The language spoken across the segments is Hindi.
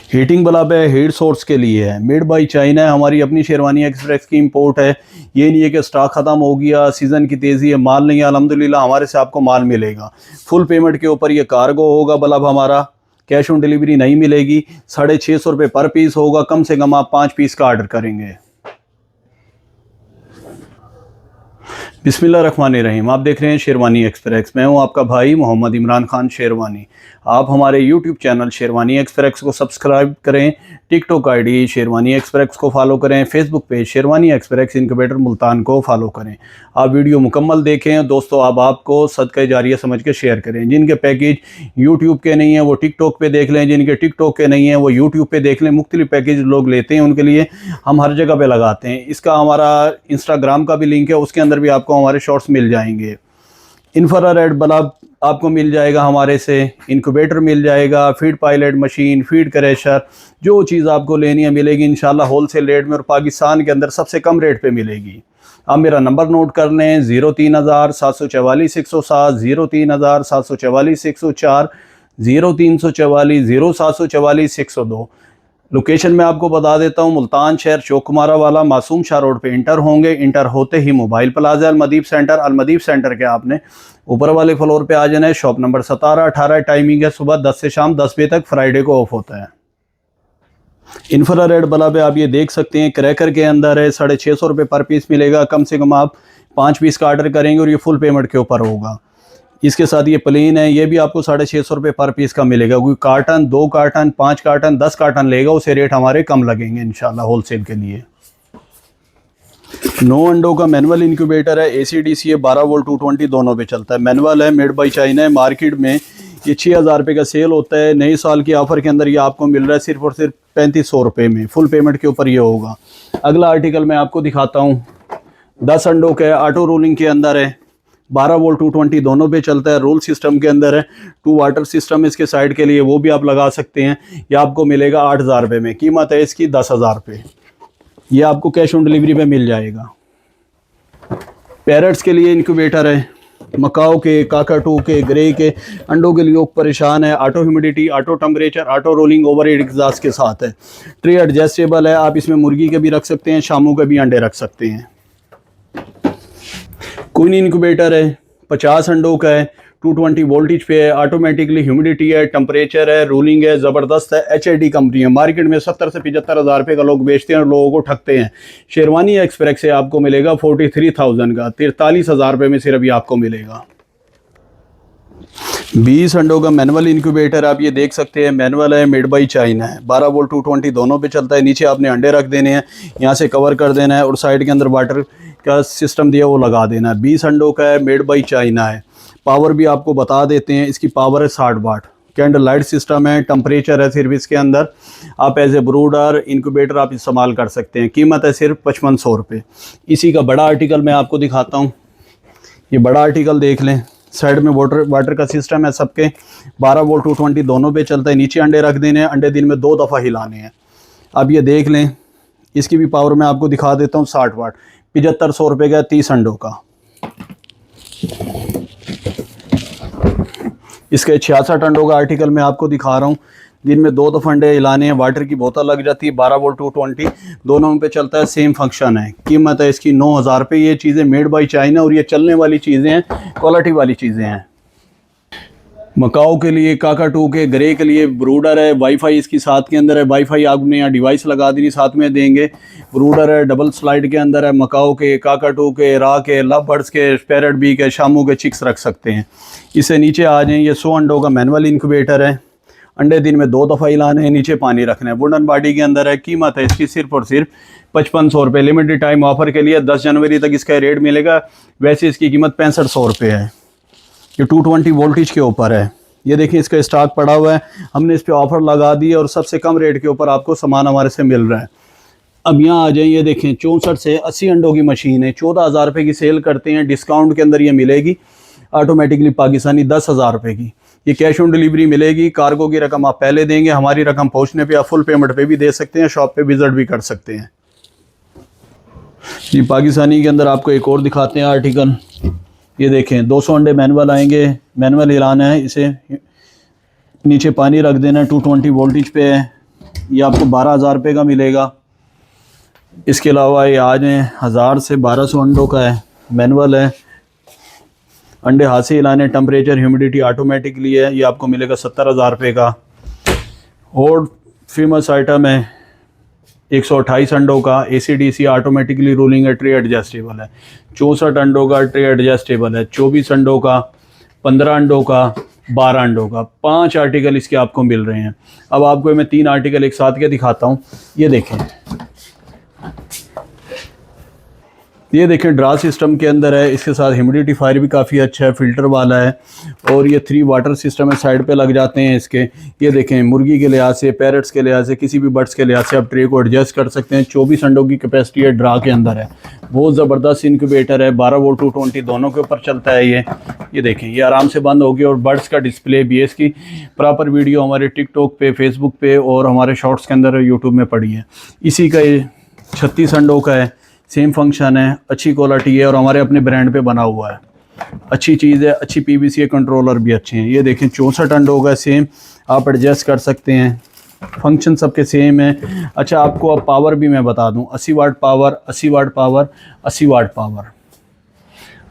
हीटिंग बल्ब है, हीट सोर्स के लिए है, मेड बाय चाइना है, हमारी अपनी शेरवानी एक्सप्रेस की इंपोर्ट है। ये नहीं है कि स्टॉक ख़त्म हो गया, सीज़न की तेज़ी है, माल नहीं है, अल्हम्दुलिल्लाह हमारे से आपको माल मिलेगा। फुल पेमेंट के ऊपर ये कार्गो होगा बल्ब हमारा, कैश ऑन डिलीवरी नहीं मिलेगी। 650 रुपये पर पीस होगा, कम से कम आप 5 पीस का ऑर्डर करेंगे। बिस्मिल्लाहिर्रहमानिर्रहीम। आप देख रहे हैं शेरवानी एक्सप्रेस। मैं हूं आपका भाई मोहम्मद इमरान खान शेरवानी। आप हमारे यूट्यूब चैनल शेरवानी एक्सप्रेस को सब्सक्राइब करें, टिकटॉक आईडी शेरवानी एक्सप्रेस को फॉलो करें, Facebook page sherwani express incubator Multan को फॉलो करें। आप वीडियो मुकम्मल देखें दोस्तों, आप आपको सदका जारिया समझ के शेयर करें। जिनके पैकेज यूट्यूब के नहीं हैं वो टिकटॉक पे देख लें, जिनके टिकटॉक के नहीं हैं वो यूट्यूब पे देख लें। मुख्तलिफ पैकेज लोग लेते हैं, उनके लिए हम हर जगह पे लगाते हैं। इसका हमारा इंस्टाग्राम का भी लिंक है, उसके अंदर भी आपको हमारे शॉर्ट्स मिल जाएंगे। इंफ्रारेड बल्ब आपको मिल जाएगा हमारे से, इनक्यूबेटर मिल जाएगा, feed pilot machine, feed crasher, जो चीज़ आपको लेनी है मिलेगी इंशाल्लाह होलसेल रेट में और पाकिस्तान के अंदर सबसे कम रेट पे मिलेगी। आप मेरा नंबर नोट कर लें 03,744,107, 03,744,104, 0344,0744,102। लोकेशन मैं आपको बता देता हूँ, मुल्तान शहर चौकुमारा वाला मासूम शाह रोड पे इंटर होंगे। इंटर होते ही मोबाइल प्लाजा अलमदीब सेंटर, अलमदीब सेंटर के आपने ऊपर वाले फ्लोर पे आ जाना है। शॉप नंबर 17-18 टाइमिंग है, सुबह 10 से शाम 10 बजे तक, फ्राइडे को ऑफ होता है। इंफ्रारेड बल्ब है, आप ये देख सकते हैं, क्रैकर के अंदर है, 650 रुपये पर पीस मिलेगा। कम से कम आप 5 पीस का ऑर्डर करेंगे और ये फुल पेमेंट के ऊपर होगा। इसके साथ ये प्लेन है, ये भी आपको 650 रुपये पर पीस का मिलेगा। कोई कार्टन, 2 कार्टन, 5 कार्टन, 10 कार्टन लेगा, उसे रेट हमारे कम लगेंगे इंशाल्लाह होलसेल के लिए। 9 अंडों का मैनुअल इंक्यूबेटर है, AC/DC है, 12 वोल्ट 220 दोनों पे चलता है। मैनुअल है, मेड बाय चाइना है। मार्केट में ये 6000 रुपये का सेल होता है। नए साल के ऑफर के अंदर ये आपको मिल रहा है सिर्फ और सिर्फ 3500 रुपये में। फुल पेमेंट के ऊपर ये होगा। अगला आर्टिकल मैं आपको दिखाता हूँ, 10 अंडों का ऑटो रोलिंग के अंदर है, 12 वोल्ट 220 दोनों पे चलता है। रोल सिस्टम के अंदर है, 2 वाटर सिस्टम इसके साइड के लिए, वो भी आप लगा सकते हैं। ये आपको मिलेगा 8000 रुपये में। कीमत है इसकी 10,000 रुपये। ये आपको कैश ऑन डिलीवरी पे मिल जाएगा। पैरट्स के लिए इंक्यूबेटर है, मकाओ के, काकाटू के, ग्रे के अंडों के लिए लोग परेशान है। Auto humidity, auto temperature, auto rolling, over head exhaust के साथ है। ट्रे एडजस्टेबल है, आप इसमें मुर्गी के भी रख सकते हैं, शामों के भी अंडे रख सकते हैं। क्वीन इंक्यूबेटर है, 50 अंडों का है, 220 वोल्टेज पे है, ऑटोमेटिकली ह्यूमिडिटी है, टेम्परेचर है, रूलिंग है, ज़बरदस्त है। HID कंपनी है। मार्केट में 70 से 75 हज़ार रुपये का लोग बेचते हैं और लोगों को ठगते हैं। शेरवानी एक्सप्रेस से आपको मिलेगा 43,000 का, 43,000 रुपये में सिर्फ ये आपको मिलेगा। 20 अंडों का मैनुअल इंक्यूबेटर आप ये देख सकते हैं, मैनुअल है, मेड बाय चाइना है, 12 वोल्ट 220 दोनों पे चलता है। नीचे आपने अंडे रख देने हैं, यहाँ से कवर कर देना है और साइड के अंदर वाटर का सिस्टम दिया वो लगा देना है। 20 अंडों का है, मेड बाय चाइना है। पावर भी आपको बता देते हैं, इसकी पावर है 60 वाट। कैंडल लाइट सिस्टम है, टेम्परेचर है सिर्फ इसके अंदर। आप एज ए ब्रूडर इंक्यूबेटर आप इस्तेमाल कर सकते हैं। कीमत है सिर्फ 5500 रुपये। इसी का बड़ा आर्टिकल मैं आपको दिखाता हूँ। ये बड़ा आर्टिकल देख लें, साइड में वाटर का सिस्टम है सबके, 12 वोल्ट 220 दोनों पे चलता है। नीचे अंडे रख देने हैं, अंडे दिन में 2 दफ़ा हिलाने हैं। अब ये देख लें, इसकी भी पावर मैं आपको दिखा देता हूँ, 60 वाट, 7500 रुपये का, 30 अंडों का। इसके 66 अंडों का आर्टिकल मैं आपको दिखा रहा हूँ। दिन में 2 दफ़ा अंडे हिलाने हैं, वाटर की बोतल लग जाती है, 12 वोल्ट 220 दोनों पे चलता है, सेम फंक्शन है। कीमत है इसकी 9000 रुपये। ये चीज़ें मेड बाय चाइना और ये चलने वाली चीज़ें हैं, क्वालिटी वाली चीज़ें हैं। मकाओ के लिए, काकाटू के, ग्रे के लिए ब्रूडर है, वाईफाई इसकी साथ के अंदर है। वाईफाई आपने यहाँ डिवाइस लगा देनी, साथ में देंगे। ब्रूडर है, डबल स्लाइड के अंदर है। मकाओ के, काकाटू के, रा के, लव बर्ड्स के, पैरट बी के, शामू के चिक्स रख सकते हैं। इससे नीचे आ जाएँ, ये 100 अंडों का मैनुअल इंक्यूबेटर है। अंडे दिन में 2 दफ़ा हिलाने हैं, नीचे पानी रखना है। वुडन बॉडी के अंदर है। कीमत है इसकी सिर्फ और सिर्फ 5500 रुपये। लिमिटेड टाइम ऑफर के लिए 10 जनवरी तक इसका रेट मिलेगा। वैसे इसकी कीमत 6500 रुपये है। ये 220 वोल्टेज के ऊपर है। ये देखिए, इसका स्टॉक पड़ा हुआ है, हमने इस पर ऑफ़र लगा दी और सबसे कम रेट के ऊपर आपको सामान हमारे से मिल रहा है। अब यहाँ आ जाइए, देखें 64 से 80 अंडों की मशीन है, 14,000 रुपये की सेल करते हैं। डिस्काउंट के अंदर ये मिलेगी ऑटोमेटिकली पाकिस्तानी 10,000 रुपये की। ये कैश ऑन डिलीवरी मिलेगी। कार्गो की रकम आप पहले देंगे, हमारी रकम पहुँचने पे आप फुल पेमेंट पे भी दे सकते हैं, शॉप पे विजिट भी कर सकते हैं। जी, पाकिस्तानी के अंदर आपको एक और दिखाते हैं आर्टिकल। ये देखें, 200 अंडे मैनुअल आएंगे, मैनुअल हिलाना है, इसे नीचे पानी रख देना है, 220 वोल्टेज पे है। ये आपको 12,000 रुपये का मिलेगा। इसके अलावा ये आज 1000 से 1200 अंडों का है, मैनुअल है। अंडे हाथ से हिलाने, टेम्परेचर ह्यूमिडिटी ऑटोमेटिकली है, ये आपको मिलेगा 70,000 रुपये का। और फेमस आइटम है 128 अंडों का, ACDC ऑटोमेटिकली रूलिंग है, ट्रे एडजस्टेबल है। 64 अंडों का ट्रे एडजस्टेबल है। 24 अंडों का, 15 अंडों का, 12 अंडों का, 5 आर्टिकल इसके आपको मिल रहे हैं। अब आपको मैं 3 आर्टिकल एक साथ के दिखाता हूँ। ये देखें, ये देखें ड्रा सिस्टम के अंदर है, इसके साथ ह्यूमिडिफायर भी काफ़ी अच्छा है, फ़िल्टर वाला है। और ये 3 वाटर सिस्टम है, साइड पे लग जाते हैं इसके। ये देखें, मुर्गी के लिहाज से, पैरट्स के लिहाज से, किसी भी बर्ड्स के लिहाज से आप ट्रे को एडजस्ट कर सकते हैं। 24 अंडों की कैपेसिटी है, ड्रा के अंदर है। बहुत ज़बरदस्त इनक्यूबेटर है, 12 वोल्ट 220 दोनों के ऊपर चलता है ये देखें, ये आराम से बंद होगी। और बर्ड्स का डिस्प्ले भी है, इसकी प्रॉपर वीडियो हमारे टिकटॉक पे, फेसबुक पे और हमारे शॉर्ट्स के अंदर यूट्यूब में पड़ी है। इसी का ये 36 अंडों का है, सेम फंक्शन है, अच्छी क्वालिटी है और हमारे अपने ब्रांड पे बना हुआ है। अच्छी चीज़ है, अच्छी PVC कंट्रोलर भी अच्छे हैं। ये देखें 64 अंडों का, सेम आप एडजस्ट कर सकते हैं, फंक्शन सबके सेम है। अच्छा, आपको अब पावर भी मैं बता दूं, 80 watt power, 80 watt power, 80 watt power.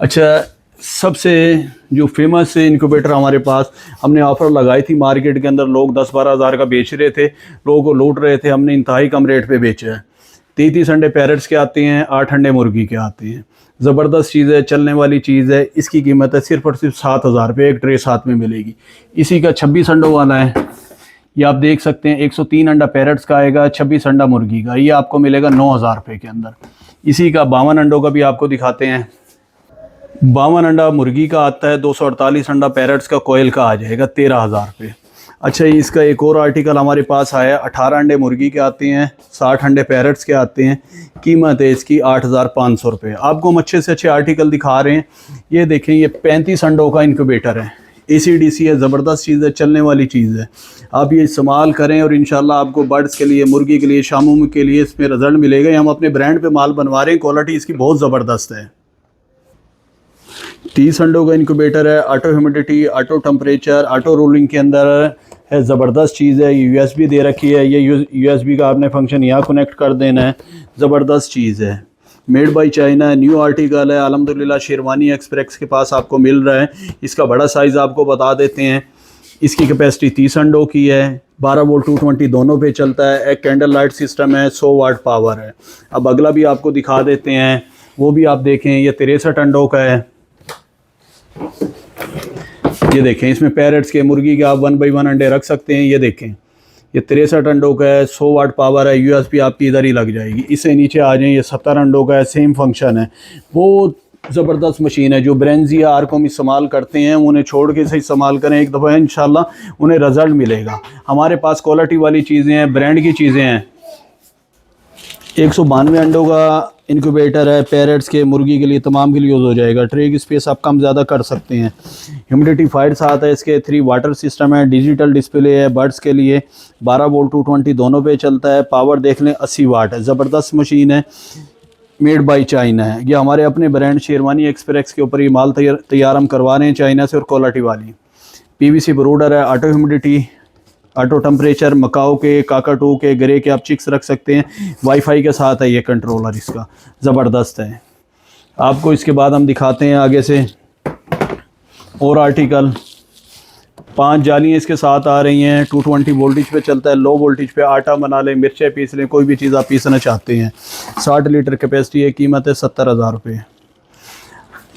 अच्छा, सबसे जो फेमस इनक्यूबेटर हमारे पास, हमने ऑफ़र लगाई थी मार्केट के अंदर, लोग 10-12 हज़ार का बेच रहे थे, लोगों को लूट रहे थे, हमने इंतहाई कम रेट पे बेचा है। 33 अंडे पैरट्स के आते हैं, 8 अंडे मुर्गी के आते हैं। ज़बरदस्त चीज़ है, चलने वाली चीज़ है। इसकी कीमत है सिर्फ और सिर्फ 7,000 रुपये, एक ट्रे साथ में मिलेगी। इसी का 26 अंडों वाला है, ये आप देख सकते हैं। 103 अंडा पैरट्स का आएगा, 26 अंडा मुर्गी का, ये आपको मिलेगा 9,000 रुपये के अंदर। इसी का 52 अंडों का भी आपको दिखाते हैं। 52 अंडा मुर्गी का आता है, 248 अंडा पैरट्स का, कोयल का आ जाएगा 13,000 रुपये। अच्छा, इसका एक और आर्टिकल हमारे पास आया, 18 अंडे मुर्गी के आते हैं, 60 अंडे पैरट्स के आते हैं। कीमत है इसकी 8,500 रुपये। आपको हम अच्छे से अच्छे आर्टिकल दिखा रहे हैं। ये देखें, ये 35 अंडों का इनक्यूबेटर है, ACDC है, ज़बरदस्त चीज़ है, चलने वाली चीज़ है। आप ये इस्तेमाल करें और इंशाल्लाह आपको बर्ड्स के लिए, मुर्गी के लिए, शामूम के लिए इसमें रिज़ल्ट मिलेगा। हम अपने ब्रांड पे माल बनवा रहे हैं, क्वालिटी इसकी बहुत ज़बरदस्त है। 30 अंडों का इनक्यूबेटर है, auto humidity, auto temperature, auto rolling के अंदर है, ज़बरदस्त चीज़ है। USB दे रखी है, ये USB का आपने फंक्शन यहाँ कनेक्ट कर देना है, ज़बरदस्त चीज़ है। Made by China, new article है अल्हम्दुलिल्लाह। शेरवानी एक्सप्रेस के पास आपको मिल रहा है। इसका बड़ा साइज़ आपको बता देते हैं। इसकी कैपेसिटी 30 अंडों की है, 12 वोल्ट 220 दोनों पे चलता है। एक कैंडल लाइट सिस्टम है, 100 वाट पावर है। अब अगला भी आपको दिखा देते हैं, वो भी आप देखें। ये 63 अंडों का है। ये देखें, इसमें पैरट्स के, मुर्गी के आप 1 बाई 1 अंडे रख सकते हैं। ये देखें, ये 63 अंडों का है, 100 वाट पावर है, USB आपकी इधर ही लग जाएगी। इससे नीचे आ जाएं, ये 70 अंडों का है, सेम फंक्शन है। वो ज़बरदस्त मशीन है। जो ब्रेंजी या आरकॉम इस्तेमाल करते हैं, उन्हें छोड़ के से इस्तेमाल करें एक दफ़ा, इंशाल्लाह उन्हें रिज़ल्ट मिलेगा। हमारे पास क्वालिटी वाली चीज़ें हैं, ब्रांड की चीज़ें हैं। 192 अंडों का इनक्यूबेटर है, पैरट्स के, मुर्गी के लिए, तमाम के लिए यूज़ हो जाएगा। ट्रे की स्पेस आप कम ज़्यादा कर सकते हैं। ह्यूमिडिफायर साथ है इसके, 3 वाटर सिस्टम है, डिजिटल डिस्प्ले है। बर्ड्स के लिए 12 वोल्ट 220 दोनों पे चलता है। पावर देख लें, 80 वाट है, ज़बरदस्त मशीन है, मेड बाय चाइना है। ये हमारे अपने ब्रांड शेरवानी एक्सप्रेस के ऊपर ये माल तैयार हम करवा रहे हैं चाइना से, और क्वालिटी वाली। PVC ब्रूडर है, auto humidity, auto temperature, macaw के, काकाटू के, ग्रे के आप चिक्स रख सकते हैं। वाईफाई के साथ है ये कंट्रोलर इसका, ज़बरदस्त है। आपको इसके बाद हम दिखाते हैं आगे से और आर्टिकल। 5 जालियाँ इसके साथ आ रही हैं। 220 वोल्टेज पे चलता है। लो वोल्टेज पे आटा बना लें, मिर्चें पीस लें, कोई भी चीज़ आप पीसना चाहते हैं। 60 लीटर कैपेसिटी है, कीमत है 70,000 रुपये।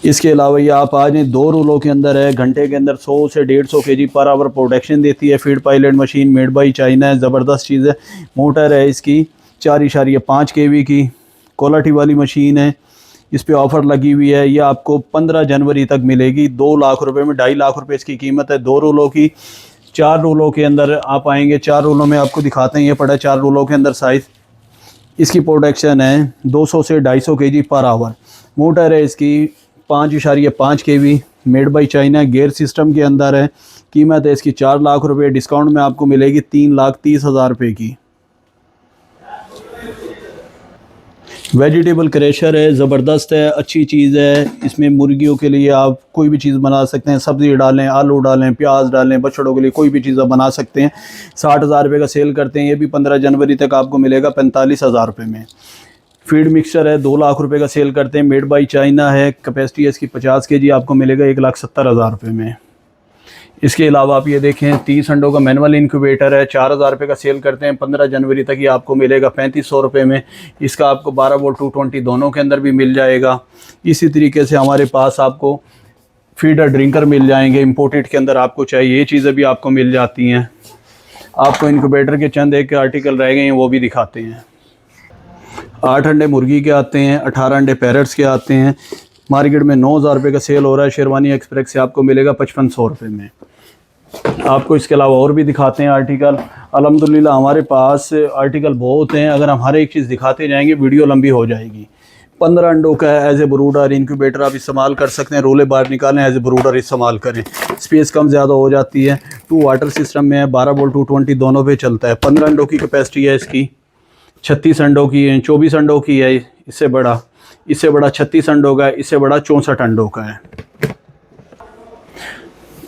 इसके अलावा ये आप आ जाएँ, 2 रूलों के अंदर है, घंटे के अंदर 100 से 150 kg पर आवर प्रोडक्शन देती है। Feed pilot machine, made by China है, ज़बरदस्त चीज़ है। मोटर है इसकी 4.5 kV की, क्वालिटी वाली मशीन है। इस पे ऑफ़र लगी हुई है, ये आपको 15 जनवरी तक मिलेगी 2 लाख रुपए में। 2.5 लाख रुपए इसकी कीमत है। 2 रूलों की, 4 रूलों के अंदर आप आएंगे। 4 रूलों में आपको दिखाते हैं, ये पड़ा है 4 रूलों के अंदर साइज़। इसकी प्रोडक्शन है 200 से 250 kg पर आवर। मोटर है इसकी 5.5 kV, made by China, gear system के अंदर है। कीमत है इसकी 4 लाख रुपए, डिस्काउंट में आपको मिलेगी 3,30,000 रुपये की। वेजिटेबल क्रैशर है, ज़बरदस्त है, अच्छी चीज़ है। इसमें मुर्गियों के लिए आप कोई भी चीज़ बना सकते हैं, सब्ज़ी डालें, आलू डालें, प्याज डालें, बछड़ों के लिए कोई भी चीज़ आप बना सकते हैं। 60,000 रुपये का सेल करते हैं। ये भी 15 जनवरी तक आपको मिलेगा 45,000 रुपये में। फीड मिक्सचर है, 2 लाख रुपए का सेल करते हैं, मेड बाई चाइना है, कैपेसिटी है इसकी 50 kg, आपको मिलेगा 1,70,000 रुपये में। इसके अलावा आप ये देखें 30 अंडों का मैनुअल इंक्यूबेटर है, 4,000 रुपये का सेल करते हैं, 15 जनवरी तक ये आपको मिलेगा 3500 रुपये में। इसका आपको 12 वोल्ट 220 दोनों के अंदर भी मिल जाएगा। इसी तरीके से हमारे पास आपको फीडर ड्रिंकर मिल जाएंगे, इम्पोर्टेड के अंदर आपको चाहिए ये चीज़ें भी आपको मिल जाती हैं। आपको इंक्यूबेटर के चंद एक आर्टिकल रह गए हैं, वो भी दिखाते हैं। 8 अंडे मुर्गी के आते हैं, 18 अंडे पैरट्स के आते हैं। मार्केट में 9,000 रुपये का सेल हो रहा है, शेरवानी एक्सप्रेस से आपको मिलेगा 5500 रुपये में। आपको इसके अलावा और भी दिखाते हैं आर्टिकल। अल्हम्दुलिल्लाह हमारे पास आर्टिकल बहुत हैं, अगर हम हर एक चीज़ दिखाते जाएंगे वीडियो लंबी हो जाएगी। 15 अंडों का एज ए ब्रूडर इंक्यूबेटर आप इस्तेमाल कर सकते हैं, रोले बाहर निकालें, एज ए ब्रूडर इस्तेमाल करें, स्पेस कम ज़्यादा हो जाती है। 2 वाटर सिस्टम में है, 12 वोल्ट 220 दोनों पे चलता है। 15 अंडों की कैपेसिटी है इसकी, 36 अंडों की है, 24 अंडों की है, इससे बड़ा 36 अंडों का है, इससे बड़ा 64 अंडों का है।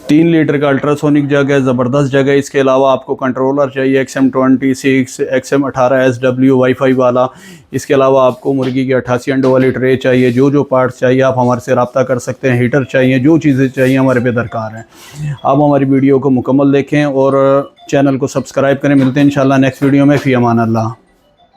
3 लीटर का अल्ट्रासोनिक जग है, ज़बरदस्त जग है। इसके अलावा आपको कंट्रोलर चाहिए XM26, XM18SW वाईफाई वाला। इसके अलावा आपको मुर्गी की 88 अंडों वाली ट्रे चाहिए। जो पार्ट्स चाहिए आप हमारे से रब्ता कर सकते हैं। हीटर चाहिए, जो चीज़ें चाहिए हमारे पे दरकार है। आप हमारी वीडियो को मुकम्मल देखें और चैनल को सब्सक्राइब करें। मिलते हैं इंशाल्लाह नेक्स्ट वीडियो में। फ़ी अमान अल्लाह।